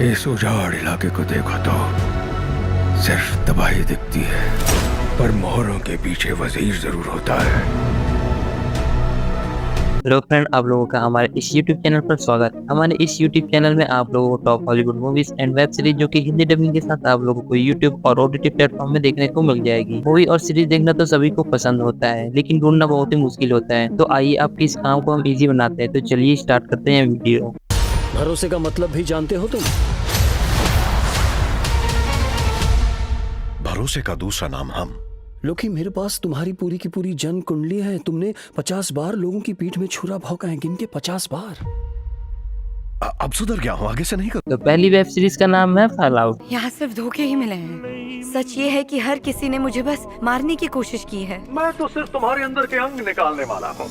इस उजाड़ इलाके को देखो तो सिर्फ तबाही दिखती है, पर मोहरों के पीछे वजीर जरूर होता है। हेलो फ्रेंड, आप लोगों का हमारे इस YouTube चैनल पर स्वागत है। हमारे इस YouTube चैनल में आप लोगों को top Hollywood movies and web series जो कि हिंदी डबिंग के साथ आप लोगों को YouTube और OTT प्लेटफॉर्म में देखने को मिल जाएगी। मूवी और सीरीज देखना तो सभी को पसंद होता है, लेकिन ढूंढना बहुत ही मुश्किल होता है। तो आइए आपके इस काम को हम इजी बनाते हैं। तो चलिए स्टार्ट करते हैं वीडियो। भरोसे का मतलब भी जानते हो तुम? भरोसे का दूसरा नाम हम। लोकी, मेरे पास तुम्हारी पूरी की पूरी जन्म कुंडली है। तुमने 50 बार लोगों की पीठ में छुरा भौंका है, गिन के 50 बार। अब सुधर गया हूँ, आगे से नहीं कर। तो पहली वेब सीरीज का नाम है फॉलआउट। यहाँ सिर्फ धोखे ही मिले हैं। सच ये है कि हर किसी ने मुझे बस मारने की कोशिश की है। मैं तो सिर्फ तुम्हारे अंदर के अंग निकालने वाला हूँ।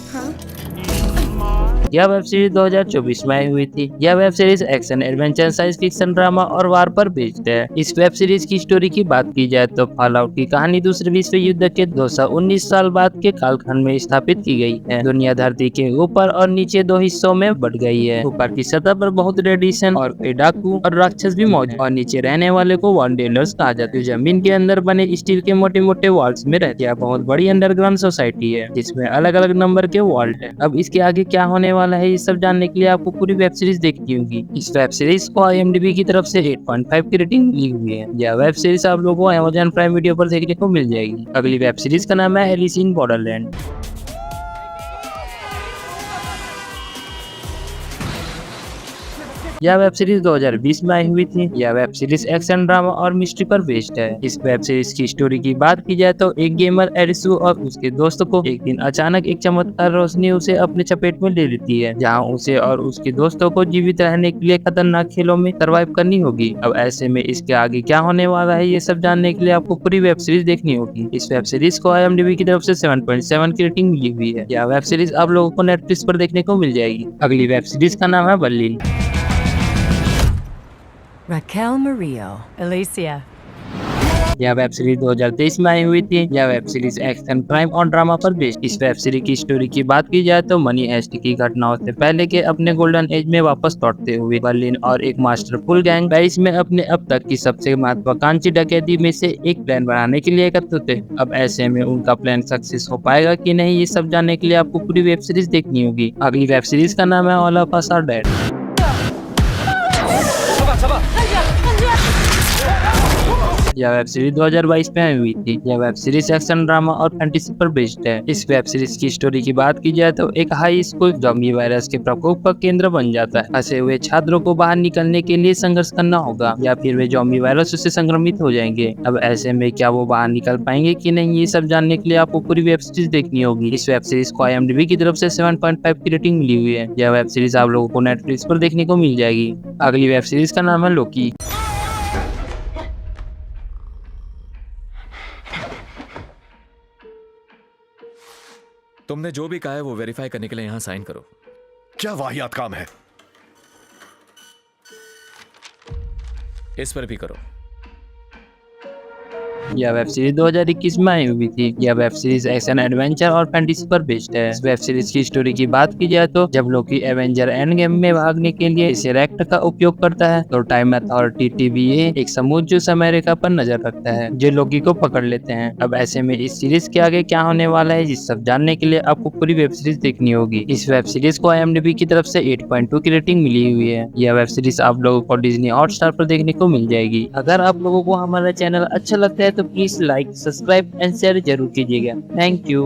यह वेब सीरीज 2024 में आई हुई थी। यह web series action, adventure, science fiction, drama और वार पर बेस्ड है। इस वेब सीरीज की स्टोरी की बात की जाए तो फॉलआउट की कहानी दूसरे विश्व युद्ध के 219 साल बाद के कालखंड में स्थापित की गई है। दुनिया धरती के ऊपर और नीचे दो हिस्सों में बट गई है। ऊपर की सतह पर बहुत रेडिएशन और कई डाकू और राक्षस भी मौजूद हैं, और नीचे रहने वाले को वॉन्डेलर्स कहा जाता है। जमीन के अंदर बने स्टील के मोटे मोटे वॉल्स में रहती है। बहुत बड़ी अंडरग्राउंड सोसाइटी है जिसमें अलग अलग नंबर के वॉल्ट है। अब इसके आगे क्या होने वाला है, ये सब जानने के लिए आपको पूरी वेब सीरीज देखनी होगी। इस वेब सीरीज को IMDb की तरफ से 8.5 की रेटिंग मिली हुई है। यह वेब सीरीज आप लोगों को Amazon प्राइम वीडियो पर देखने को मिल जाएगी। अगली वेब सीरीज का नाम है एलिस इन बॉर्डरलैंड। यह वेब सीरीज 2020 में आई हुई थी। यह वेब सीरीज एक्शन, ड्रामा और मिस्ट्री पर बेस्ड है। इस वेब सीरीज की स्टोरी की बात की जाए तो एक गेमर एरिसु और उसके दोस्त को एक दिन अचानक एक चमत्कार रोशनी उसे अपने चपेट में ले लेती है, जहां उसे और उसके दोस्तों को जीवित रहने के लिए खतरनाक खेलों में सर्वाइव करनी होगी। अब ऐसे में इसके आगे क्या होने वाला है, ये सब जानने के लिए आपको पूरी वेब सीरीज देखनी होगी। इस वेब सीरीज को IMDb की तरफ से 7.7 की रेटिंग मिली हुई है। यह वेब सीरीज आप लोगों को नेटफ्लिक्स पर देखने को मिल जाएगी। अगली वेब सीरीज का नाम है बर्लिन। Raquel Murillo. Alicia. यह वेब सीरीज 2023 में आई हुई थी। यह वेब सीरीज एक्शन, क्राइम और ड्रामा पर बेस्ड। इस वेब सीरीज की स्टोरी की बात की जाए तो मनी हेस्ट की घटनाओं से पहले के अपने गोल्डन एज में वापस लौटते हुए बर्लिन और एक मास्टरफुल गैंग पेरिस में अपने अब तक की सबसे महत्वाकांक्षी डकैती में से एक प्लान बनाने के लिए एकत्रित थे। अब ऐसे में उनका प्लान सक्सेस हो पाएगा कि नहीं, ये सब जानने के लिए आपको पूरी वेब सीरीज देखनी होगी। अगली वेब सीरीज का नाम है all of us are dead. यह वेब सीरीज 2022 में आई हुई थी। यह वेब सीरीज एक्शन, ड्रामा और फैंटेसी पर बेस्ड है। इस वेब सीरीज की स्टोरी की बात की जाए तो एक हाई स्कूल ज़ॉम्बी वायरस के प्रकोप का केंद्र बन जाता है। फंसे हुए छात्रों को बाहर निकलने के लिए संघर्ष करना होगा, या फिर वे ज़ॉम्बी वायरस से संक्रमित हो जाएंगे। अब ऐसे में क्या वो बाहर निकल पाएंगे कि नहीं, ये सब जानने के लिए आपको पूरी वेब सीरीज देखनी होगी। इस वेब सीरीज को IMDb की तरफ से 7.5 की रेटिंग मिली हुई है। यह वेब सीरीज आप लोगों को नेटफ्लिक्स पर देखने को मिल जाएगी। अगली वेब सीरीज का नाम है लोकी। तुमने जो भी कहा है वो वेरीफाई करने के लिए यहाँ साइन करो। क्या वाहियात काम है। इस पर भी करो। यह वेब सीरीज 2021 में आई हुई थी। यह वेब सीरीज एक्शन, एडवेंचर और फैंटेसी पर बेस्ड है। इस वेब सीरीज की स्टोरी की बात की जाए तो जब लोकी एवेंजर एंड गेम में भागने के लिए इस रैक्ट का उपयोग करता है तो टाइम अथॉरिटी TVA एक समूह अमेरिका पर नजर रखता है, जो लोकी को पकड़ लेते हैं। अब ऐसे में इस सीरीज के आगे क्या होने वाला है, इस सब जानने के लिए आपको पूरी वेब सीरीज देखनी होगी। इस वेब सीरीज को IMDb की तरफ से 8.2 की रेटिंग मिली हुई है। यह वेब सीरीज आप लोगों को डिज्नी हॉटस्टार पर देखने को मिल जाएगी। अगर आप लोगों को हमारा चैनल अच्छा लगता है तो please like, subscribe and share जरूर कीजिएगा। Thank you.